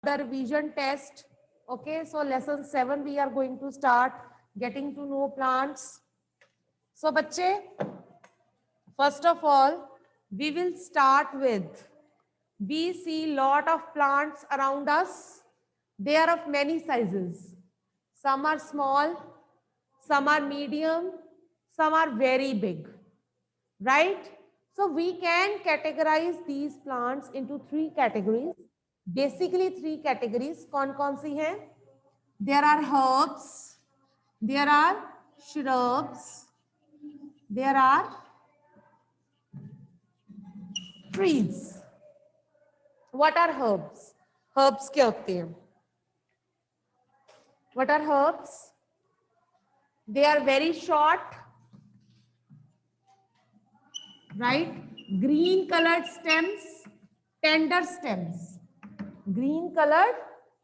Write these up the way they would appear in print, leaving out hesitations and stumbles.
the revision test. Okay, so lesson 7 we are going to start getting to know plants. So बच्चे, first of all, we will start with, we see lot of plants around us. They are of many sizes. Some are small, some are medium, some are very big, right? So we can categorize these plants into 3 categories. Basically 3 categories. कौन-कौन सी हैं? There are herbs, there are shrubs, there are trees. What are herbs? Herbs क्या होते हैं? What are herbs? They are very short, right? Green colored stems, tender stems. Green colored,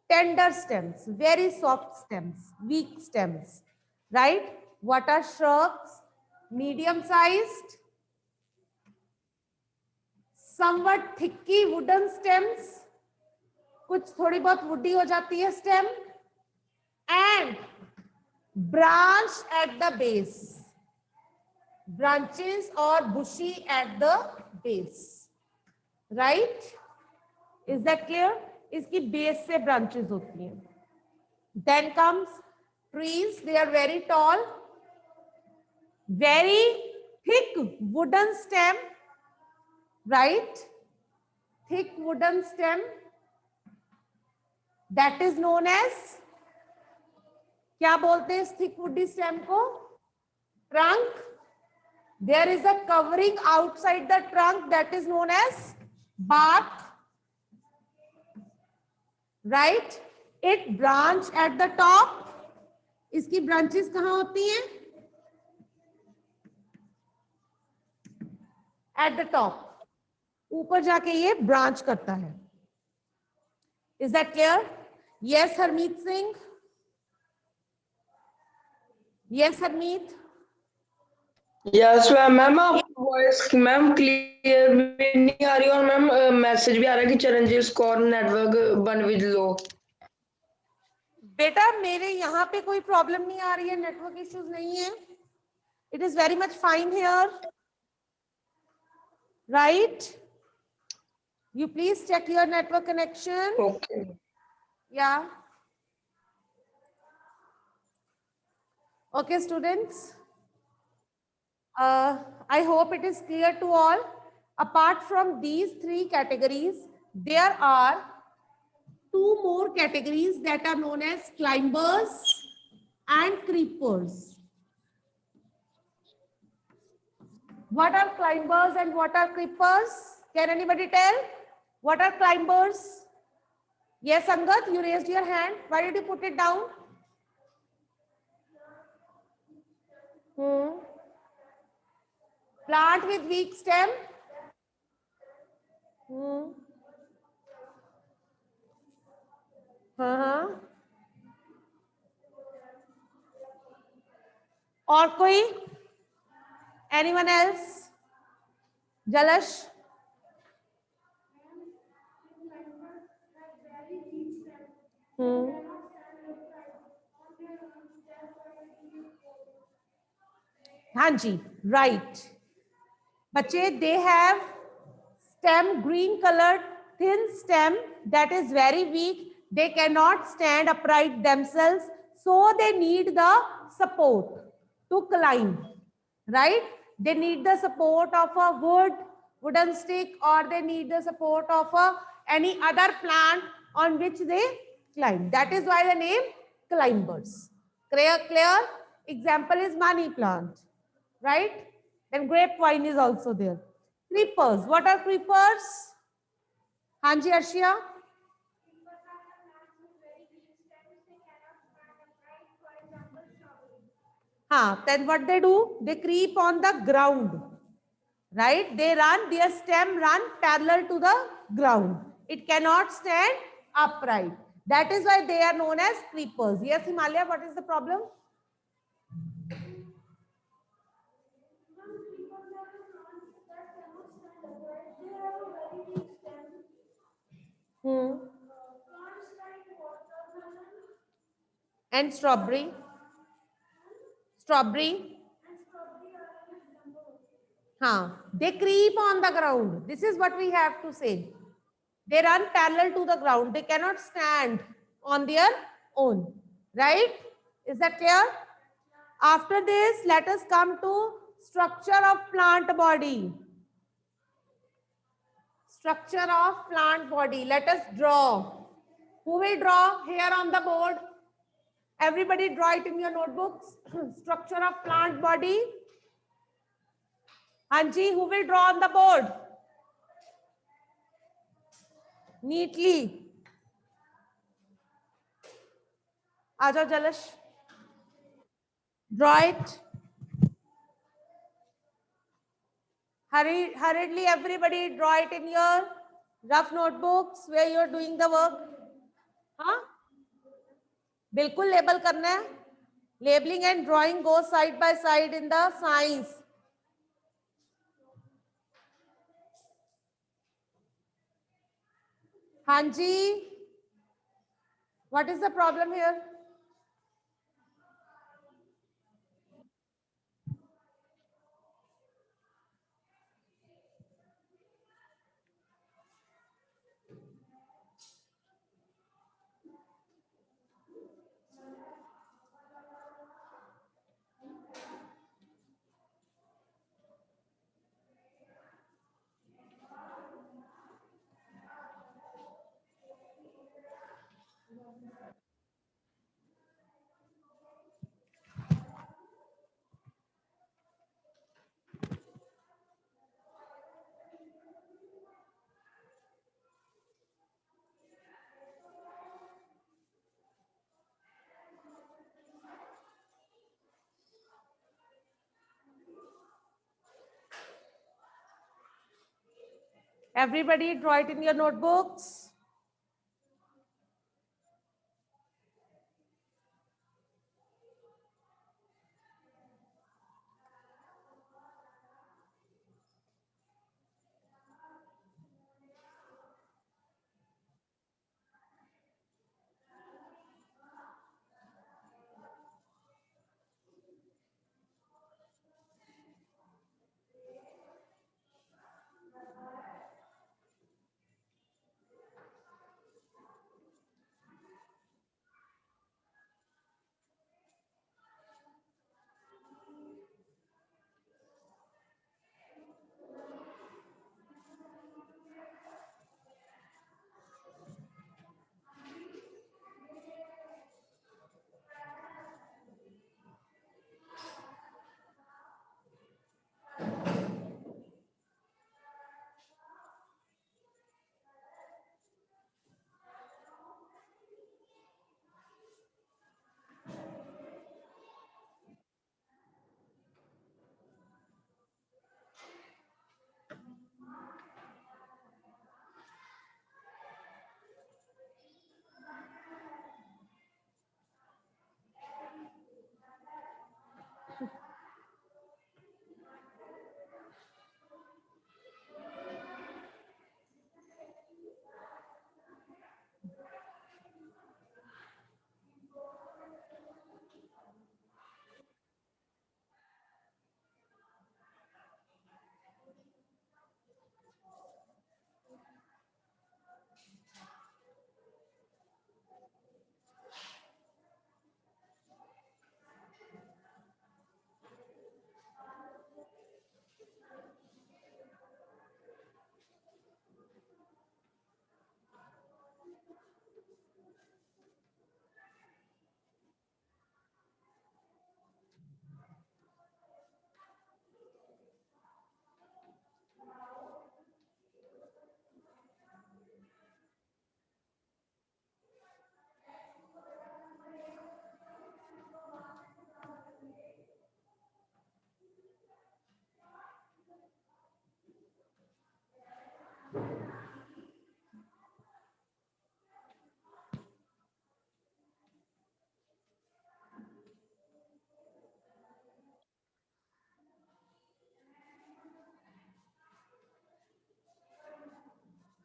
tender stems, very soft stems, weak stems, right? What are shrubs? Medium sized, somewhat thicky wooden stems, कुछ थोड़ी बहुत woody हो जाती है stem, and branch at the base, branches or bushy at the base, right? Is that clear? इसकी base से branches होती हैं. Then comes trees. They are very tall, very thick wooden stem, right? Thick wooden stem, that is known as, क्या बोलते हैं इस thick woody stem को? Trunk. There is a covering outside the trunk that is known as bark, right? It branch at the top. इसकी branches कहाँ होती हैं? At the top. ऊपर जाके ये branch करता है. Is that clear? Yes, Harmeet Singh. Yes, Harmeet. Yes ma'am. Ma'am आप वॉइस मैम क्लियर भी नहीं आ रही और मैम मैसेज भी आ रहा है कि चिरंजीव स्कोर नेटवर्क बन विद लो. बेटा मेरे यहाँ पे कोई प्रॉब्लम नहीं आ रही है, नेटवर्क इश्यूज नहीं है. It is very much fine here, right? You please check your network connection. Okay. Yeah okay students, I hope it is clear to all. Apart from these 3 categories, there are 2 more categories that are known as climbers and creepers. What are climbers and what are creepers? Can anybody tell? What are climbers? Yes, Angat, you raised your hand. Why did you put it down? Plant with weak stem. और कोई? Anyone else? Jalash? हाँ जी, right. बच्चे, they have stem, green colored thin stem that is very weak. They cannot stand upright themselves, so they need the support to climb, right? They need the support of a wooden stick, or they need the support of any other plant on which they climb. That is why the name climbers. Clear? Example is money plant, right? Then grapevine is also there. Creepers. What are creepers? Hanji Arshia? Then what they do? They creep on the ground, right? They run, their stem run parallel to the ground. It cannot stand upright. That is why they are known as creepers. Yes, Himalaya, what is the problem? and strawberry. Strawberry. Huh. They creep on the ground. This is what we have to say. They run parallel to the ground. They cannot stand on their own. Right? Is that clear? After this, let us come to structure of plant body. Structure of plant body. Let us draw. Who will draw here on the board? Everybody draw it in your notebooks. Structure of plant body. Anji, who will draw on the board? Neatly. Ajo Jalash. Draw it. Hurriedly, everybody draw it in your rough notebooks where you're doing the work. हाँ? बिल्कुल label करना है. Labeling and drawing go side by side in the science. Hanji, what is the problem here? Everybody draw it in your notebooks.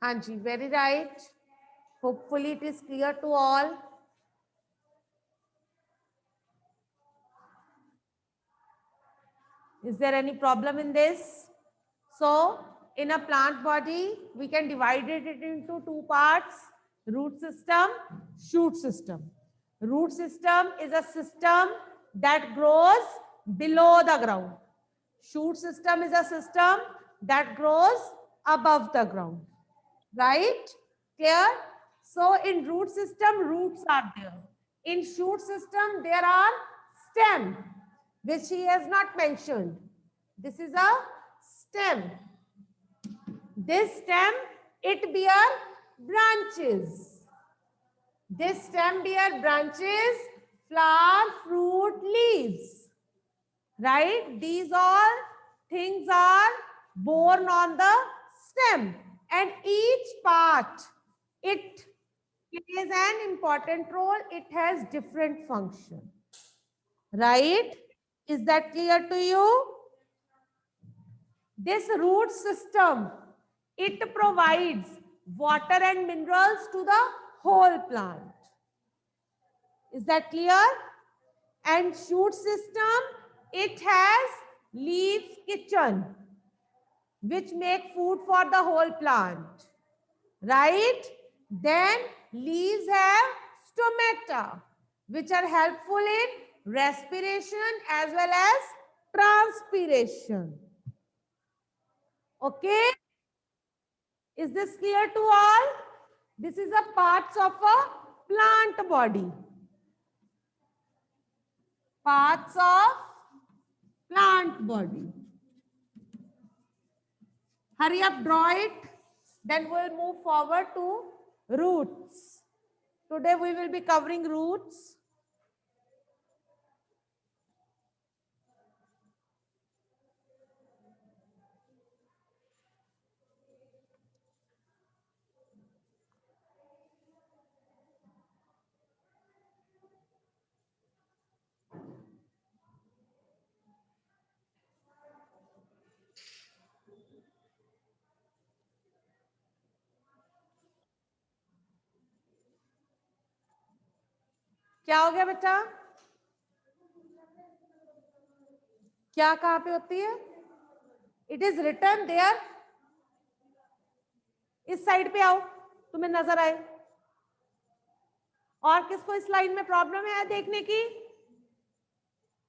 Hanji, very right. Hopefully it is clear to all. Is there any problem in this? So in a plant body, we can divide it into two parts: root system, shoot system. Root system is a system that grows below the ground. Shoot system is a system that grows above the ground. Right? Clear? So in root system, roots are there. In shoot system, there are stem, which he has not mentioned. This is a stem. This stem, it bear branches. This stem bear branches, flower, fruit, leaves. Right? These all things are born on the stem, and each part, it plays an important role. It has different function. Right? Is that clear to you? This root system, it provides water and minerals to the whole plant. Is that clear? And shoot system, it has leaves kitchen, which make food for the whole plant. Right? Then leaves have stomata, which are helpful in respiration as well as transpiration. Okay? Is this clear to all? This is a parts of a plant body. Parts of plant body. Hurry up, draw it. Then we'll move forward to roots. Today we will be covering roots. क्या हो गया बेटा? क्या कहाँ पे होती है? It is written there. इस साइड पे आओ, तुम्हें नजर आए. और किसको इस लाइन में प्रॉब्लम है देखने की?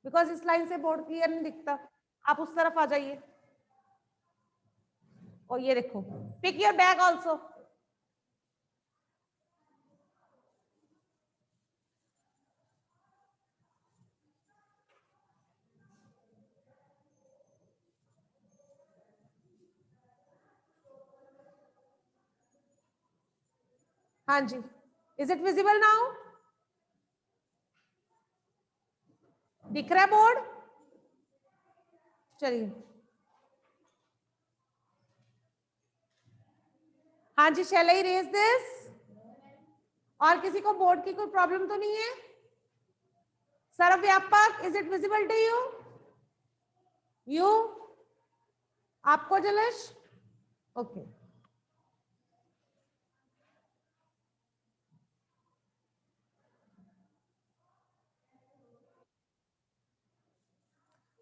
बिकॉज इस लाइन से बोर्ड क्लियर नहीं दिखता. आप उस तरफ आ जाइए. और ये देखो, पिक योर बैग ऑल्सो. हाँ जी. Is it visible now? दिख रहा है बोर्ड? चलिए. हाँ जी, शैल आई रेज दिस? और किसी को बोर्ड की कोई प्रॉब्लम तो नहीं है? सर्वव्यापक, is it visible to you? You? आपको Jalesh? Okay.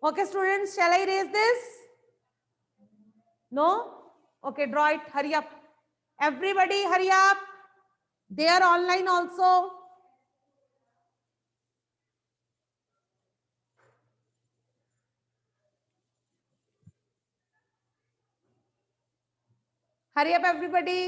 Okay, students, shall I raise this? No? Okay, draw it. Hurry up. Everybody, hurry up. They are online also. Hurry up, everybody.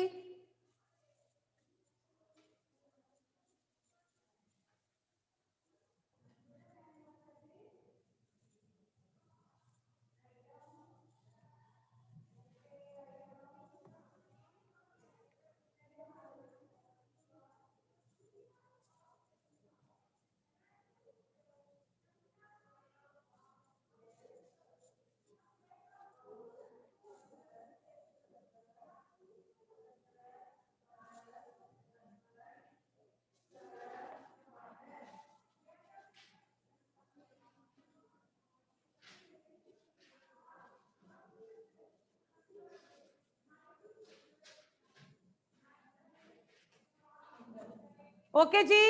Okay, Ji.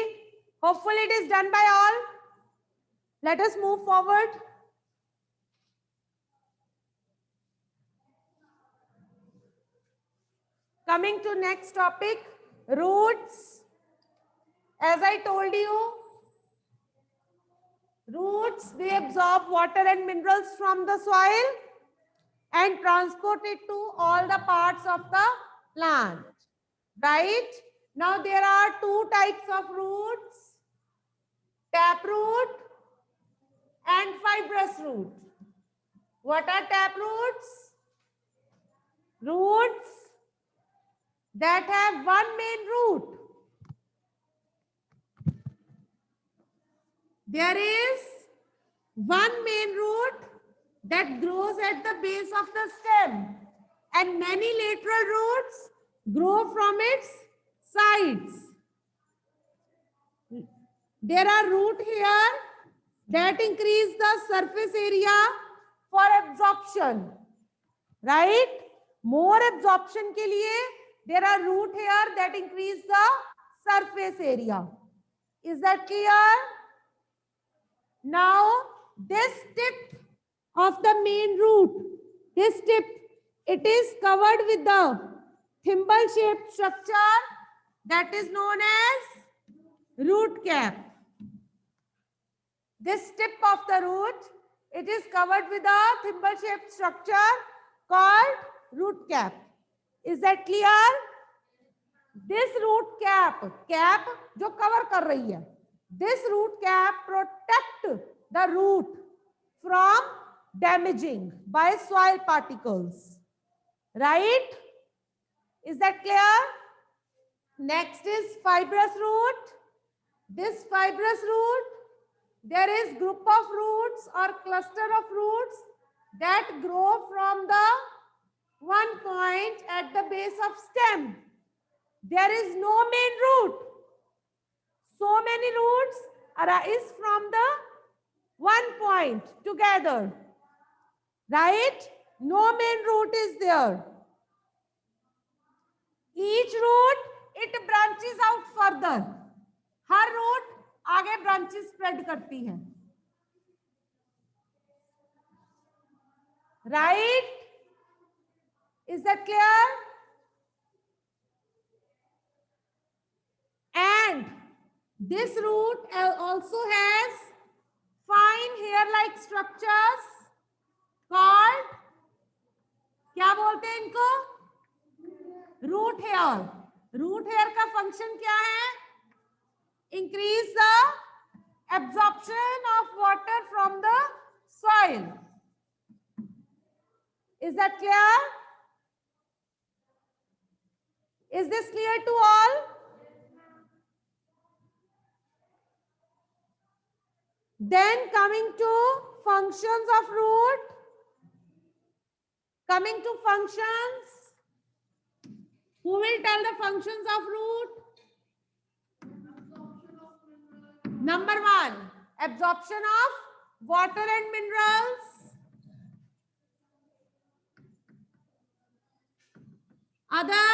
Hopefully it is done by all. Let us move forward. Coming to next topic, roots. As I told you, roots, they absorb water and minerals from the soil and transport it to all the parts of the plant, right? Now there are two types of roots, taproot and fibrous root. What are taproots? Roots that have one main root. There is one main root that grows at the base of the stem, and many lateral roots grow from its sides. There are roots here that increase the surface area for absorption, right? More absorption के लिए there are root here that increase the surface area. Is that clear? Now this tip of the main root, this tip, it is covered with the thimble shaped structure that is known as root cap. This tip of the root, it is covered with a thimble shaped structure called root cap. Is that clear? This root cap जो cover कर रही है, this root cap protect the root from damaging by soil particles, right? Is that clear? Next is fibrous root. This fibrous root, there is group of roots or cluster of roots that grow from the one point at the base of stem. There is no main root. So many roots arise from the one point together, right? No main root is there. Each root, it branches out further. Her root आगे branches spread करती है, right? Is that clear? And this root also has fine hair-like structures called, क्या बोलते हैं इनको? Root hair. Root hair का function क्या है? Increase the absorption of water from the soil. Is that clear? Is this clear to all? Then coming to functions of root. Coming to functions. Who will tell the functions of root? Number one, absorption of water and minerals. Other,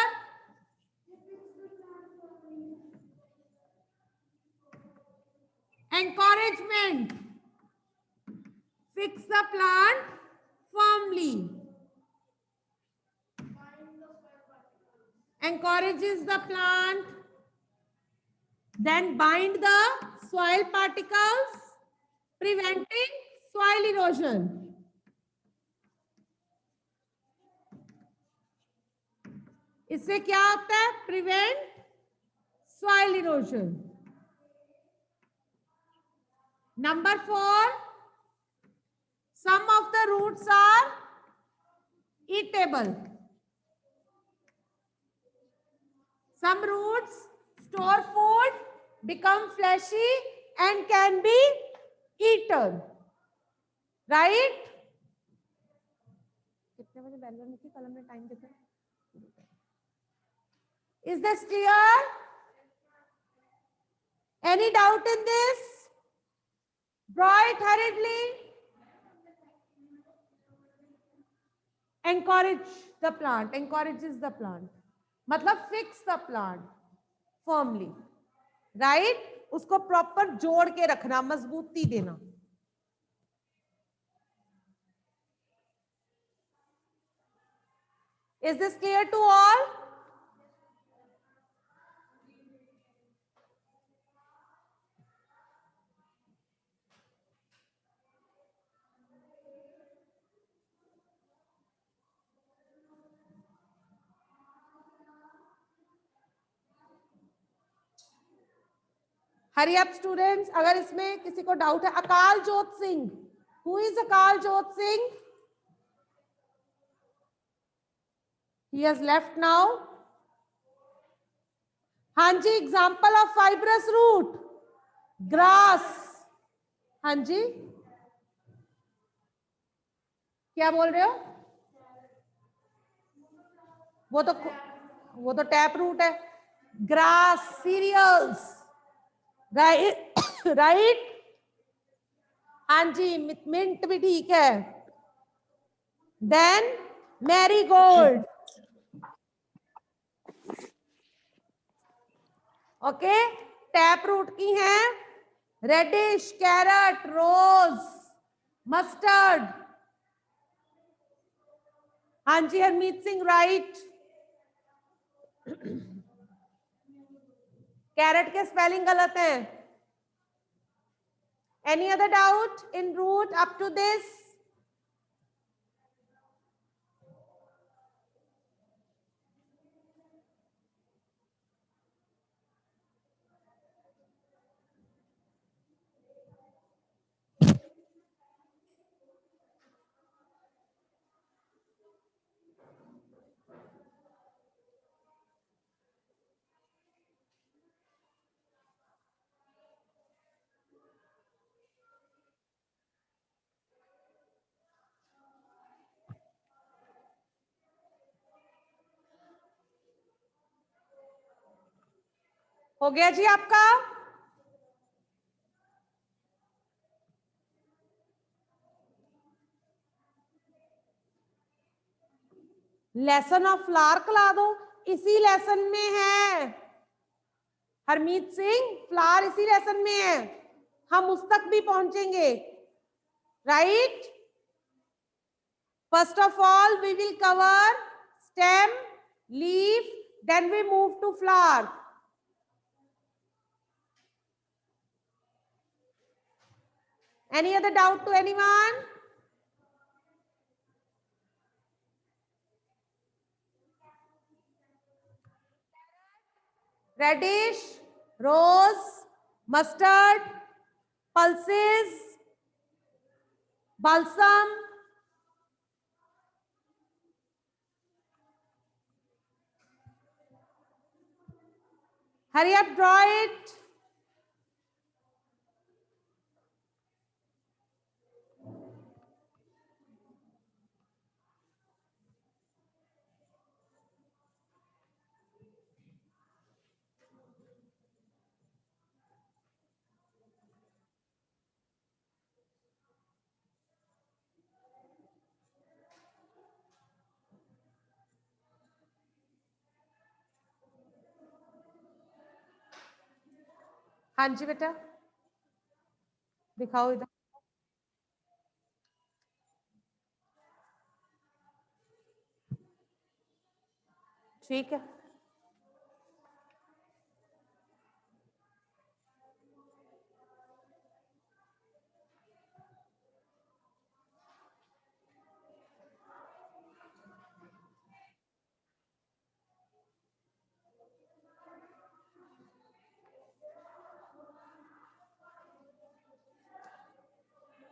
encouragement. Fix the plant firmly. Encourages the plant. Then bind the soil particles, preventing soil erosion. इससे क्या होता है? Prevent soil erosion. Number 4, some of the roots are eatable. Some roots store food, become fleshy and can be eaten, right? कितने बजे bell बजनी थी? कल हमने टाइम देखा. Is this clear? Any doubt in this? Draw it hurriedly. Encourage the plant. Encourages the plant. मतलब fix the plant firmly, right? उसको proper जोड़ के रखना, मजबूती देना. Is this clear to all? Hurry up students, अगर इसमें किसी को डाउट है। अकाल Jot Singh, who is Akal Jot Singh? He has left now. हाँ जी, example of fibrous root, grass. हाँ जी, क्या बोल रहे हो? वो तो टैप रूट है। Grass, cereals, right right. हाँ जी, मिंट भी ठीक है। Then marigold, okay. Tap root की हैं रेडिश, कैरट, रोज, मस्टर्ड। हाँ जी हरमीत सिंह, राइट। कैरेट के स्पेलिंग गलत है। Any other doubt in root up to this? हो गया जी आपका? लेसन ऑफ फ्लावर कला दो, इसी लेसन में है हरमीत सिंह। फ्लावर इसी लेसन में है, हम उस तक भी पहुंचेंगे, right. First of all we will cover stem, leaf, then we move to flower. Any other doubt to anyone? Radish, rose, mustard, pulses, balsam. Hurry up, draw it. हाँ जी बेटा, दिखाओ इधर। ठीक है,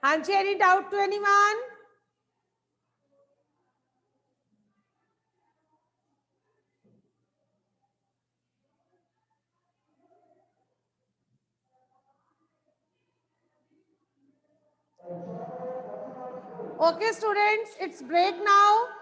हाँ जी। Any doubt to anyone? Okay students, it's break now.